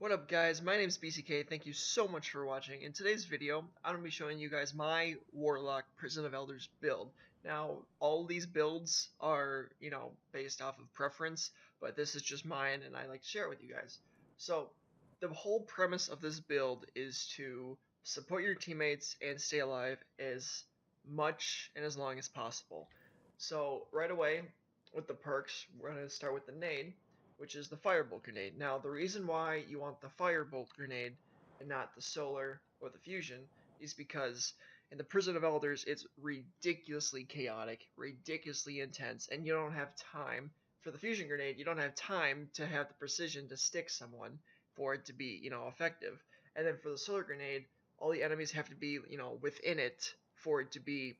What up guys, my name is BCK, thank you so much for watching. In today's video, I'm going to be showing you guys my Warlock Prison of Elders build. Now, all these builds are, based off of preference, but this is just mine and I like to share it with you guys. So, the whole premise of this build is to support your teammates and stay alive as much and as long as possible. So, right away, with the perks, we're going to start with the nade, which is the firebolt grenade. Now, the reason why you want the firebolt grenade and not the solar or the fusion is because in the Prison of Elders, it's ridiculously chaotic, ridiculously intense, and you don't have time for the fusion grenade. You don't have time to have the precision to stick someone for it to be, effective. And then for the solar grenade, all the enemies have to be, within it for it to be,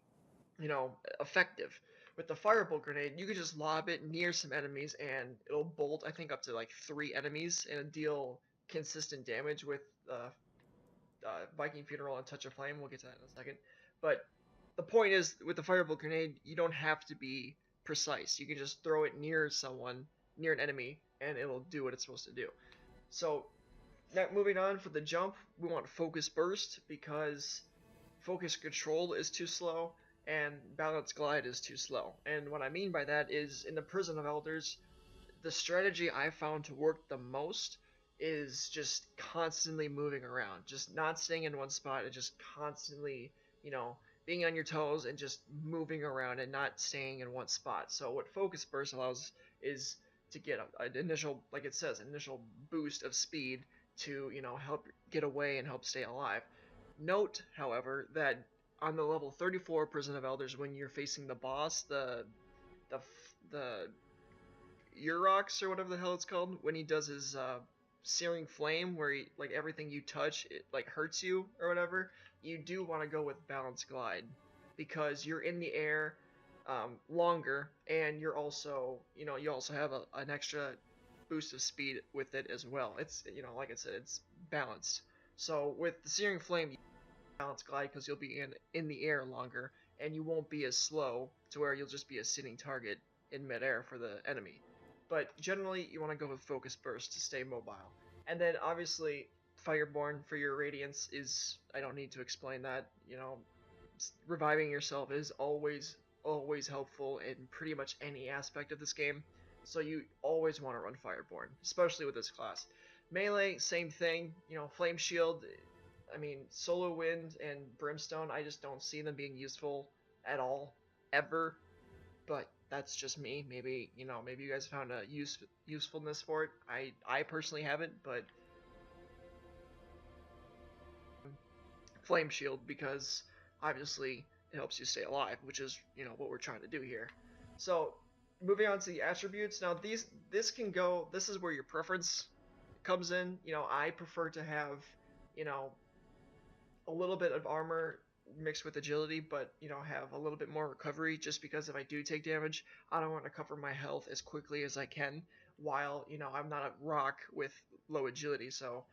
effective. With the firebolt grenade, you can just lob it near some enemies and it'll bolt, I think, up to like 3 enemies and deal consistent damage with Viking Funeral and Touch of Flame. We'll get to that in a second. But the point is, with the firebolt grenade, you don't have to be precise. You can just throw it near someone, near an enemy, and it'll do what it's supposed to do. So, now moving on for the jump, we want Focus Burst because Focus Control is too slow and Balance Glide is too slow. And what I mean by that is, in the Prison of Elders, the strategy I found to work the most is just constantly moving around, just not staying in one spot and just constantly, being on your toes and just moving around and not staying in one spot. So what Focus Burst allows is to get an initial, like it says, an initial boost of speed to, help get away and help stay alive. Note, however, that on the level 34 Prison of Elders, when you're facing the boss, the Urox or whatever the hell it's called, when he does his searing flame, where he, like, everything you touch, it like hurts you or whatever, you do want to go with Balance Glide because you're in the air longer, and you're also, you also have an extra boost of speed with it as well. It's, like I said, it's balanced. So with the searing flame, Balance Glide because you'll be in the air longer, and you won't be as slow to where you'll just be a sitting target in midair for the enemy. But generally, you want to go with Focus Burst to stay mobile. And then obviously, Fireborn for your Radiance is, I don't need to explain that, reviving yourself is always helpful in pretty much any aspect of this game. So you always want to run Fireborn, especially with this class. Melee, same thing, Flame Shield, I mean, Solar Wind and Brimstone, I just don't see them being useful at all, ever. But that's just me. Maybe, maybe you guys found a usefulness for it. I personally haven't, but Flame Shield, because obviously it helps you stay alive, which is, what we're trying to do here. So, moving on to the attributes. Now, this is where your preference comes in. I prefer to have, a little bit of armor mixed with agility, but have a little bit more recovery, just because if I do take damage, I don't want to cover my health as quickly as I can while I'm not a rock with low agility. So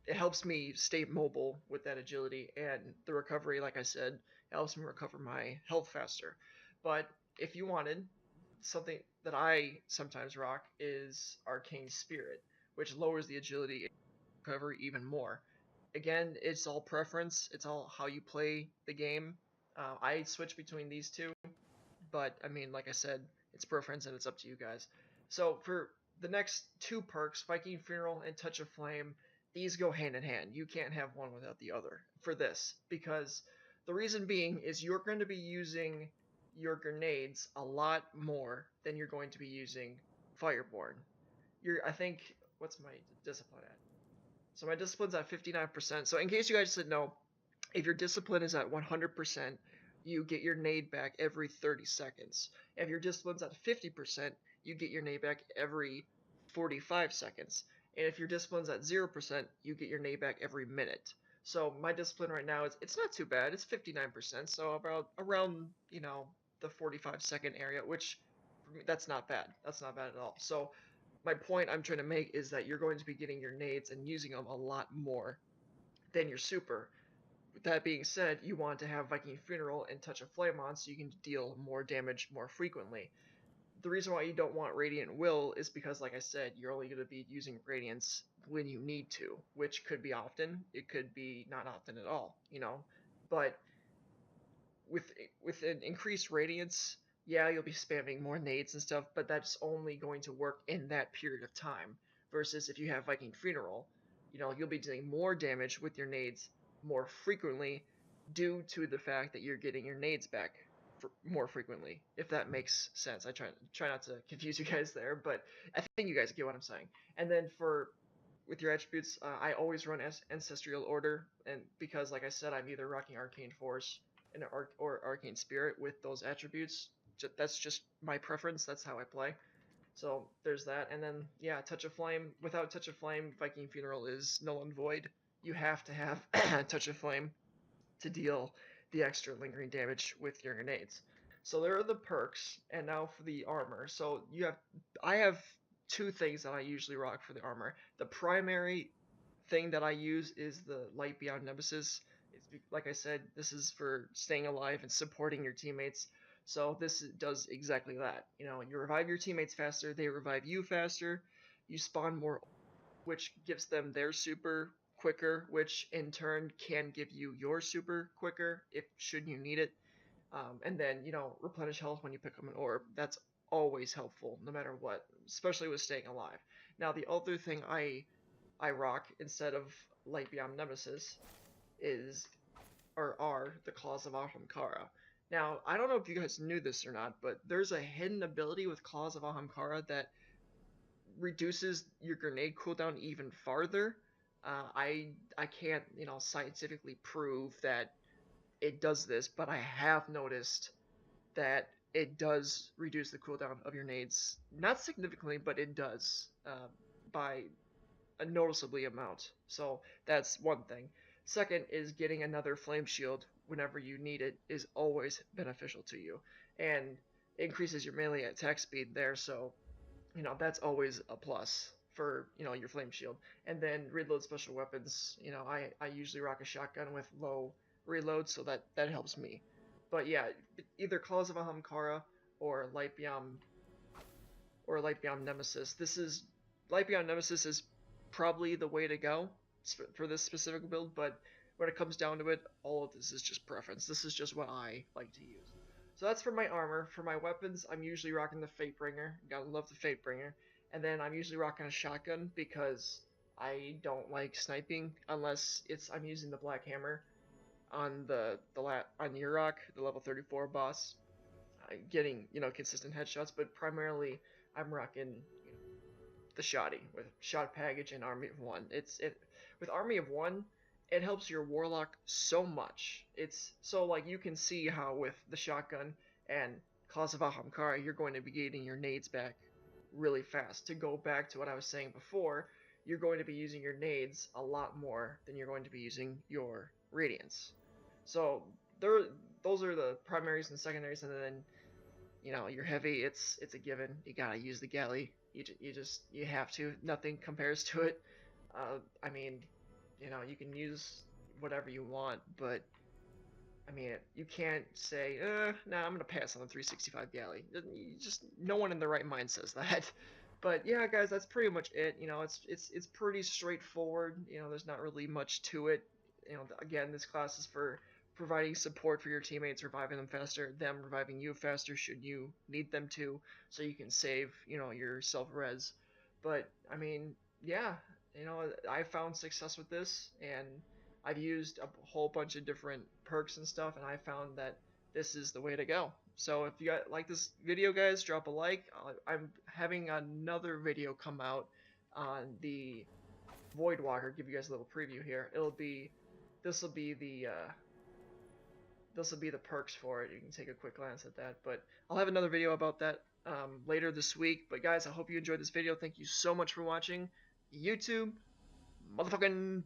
it helps me stay mobile with that agility, and the recovery, like I said, helps me recover my health faster. But if you wanted something that I sometimes rock is Arcane Spirit, which lowers the agility and recovery even more. Again, it's all preference. It's all how you play the game. I switch between these two, but I mean, like I said, it's preference and it's up to you guys. So for the next 2 perks, Viking Funeral and Touch of Flame, these go hand in hand. You can't have one without the other for this, because the reason being is you're going to be using your grenades a lot more than you're going to be using Fireborn. I think, what's my discipline at? So my discipline's at 59%. So in case you guys didn't know, if your discipline is at 100%, you get your nade back every 30 seconds. If your discipline's at 50%, you get your nade back every 45 seconds. And if your discipline's at 0%, you get your nade back every minute. So my discipline right now it's not too bad. It's 59%, so around, the 45-second area, which for me, that's not bad. That's not bad at all. So my point I'm trying to make is that you're going to be getting your nades and using them a lot more than your super. With that being said, you want to have Viking Funeral and Touch of Flame on so you can deal more damage more frequently. the reason why you don't want Radiant Will is because, like I said, you're only going to be using Radiance when you need to, which could be often. It could be not often at all, you know. But with with an increased Radiance, yeah, you'll be spamming more nades and stuff, but that's only going to work in that period of time. Versus if you have Viking Funeral, you know, you'll be doing more damage with your nades more frequently due to the fact that you're getting your nades back more frequently, if that makes sense. I try not to confuse you guys there, but I think you guys get what I'm saying. And then for with your attributes, I always run ancestral order, and because like I said, I'm either rocking Arcane Force and or Arcane Spirit with those attributes. That's just my preference. That's how I play. So there's that, and then yeah, Touch of Flame. Without Touch of Flame, Viking Funeral is null and void. You have to have Touch of Flame to deal the extra lingering damage with your grenades. So there are the perks, and now for the armor. So I have two things that I usually rock for the armor. The primary thing that I use is the Light Beyond Nemesis. Like I said, this is for staying alive and supporting your teammates. So this does exactly that. You know, you revive your teammates faster, they revive you faster, you spawn more, which gives them their super quicker, which in turn can give you your super quicker if should you need it. And then, you know, replenish health when you pick up an orb. That's always helpful, no matter what, especially with staying alive. Now, the other thing I rock instead of Light Beyond Nemesis is or are the Claws of Ahamkara. Now, I don't know if you guys knew this or not, but there's a hidden ability with Claws of Ahamkara that reduces your grenade cooldown even farther. I can't, you know, scientifically prove that it does this, but I have noticed that it does reduce the cooldown of your nades. Not significantly, but it does by a noticeably amount. So that's one thing. Second is getting another flame shield whenever you need it is always beneficial to you, and increases your melee attack speed there. So you know that's always a plus for your flame shield. And then reload special weapons. I usually rock a shotgun with low reload, so that helps me. But yeah, either Claws of Ahamkara or Light Beyond Nemesis. Light Beyond Nemesis is probably the way to go for this specific build, but when it comes down to it, all of this is just preference. This is just what I like to use. So that's for my armor. For my weapons, I'm usually rocking the Fatebringer. Gotta love the Fatebringer. And then I'm usually rocking a shotgun because I don't like sniping unless I'm using the Black Hammer on on Urok, the level 34 boss, getting consistent headshots. But primarily, I'm rocking the shoddy with shot package and Army of One. With Army of One, it helps your Warlock so much. It's so like you can see how with the shotgun and Claws of Ahamkara, you're going to be getting your nades back really fast. To go back to what I was saying before, you're going to be using your nades a lot more than you're going to be using your radiance. So those are the primaries and secondaries, and then your heavy. It's a given. You gotta use the galley. You have to. Nothing compares to it. I mean, you can use whatever you want, but I mean, you can't say, nah, I'm gonna pass on the 365 galley. No one in the right mind says that. But yeah, guys, that's pretty much it. It's pretty straightforward. There's not really much to it. Again, this class is for providing support for your teammates, reviving them faster, them reviving you faster should you need them to, so you can save, your self-res. But, I mean, yeah, I found success with this, and I've used a whole bunch of different perks and stuff, and I found that this is the way to go. So if you guys like this video, guys, drop a like. I'm having another video come out on the Voidwalker. Give you guys a little preview here. This will be the perks for it. You can take a quick glance at that, but I'll have another video about that later this week. But guys, I hope you enjoyed this video. Thank you so much for watching. YouTube, motherfucking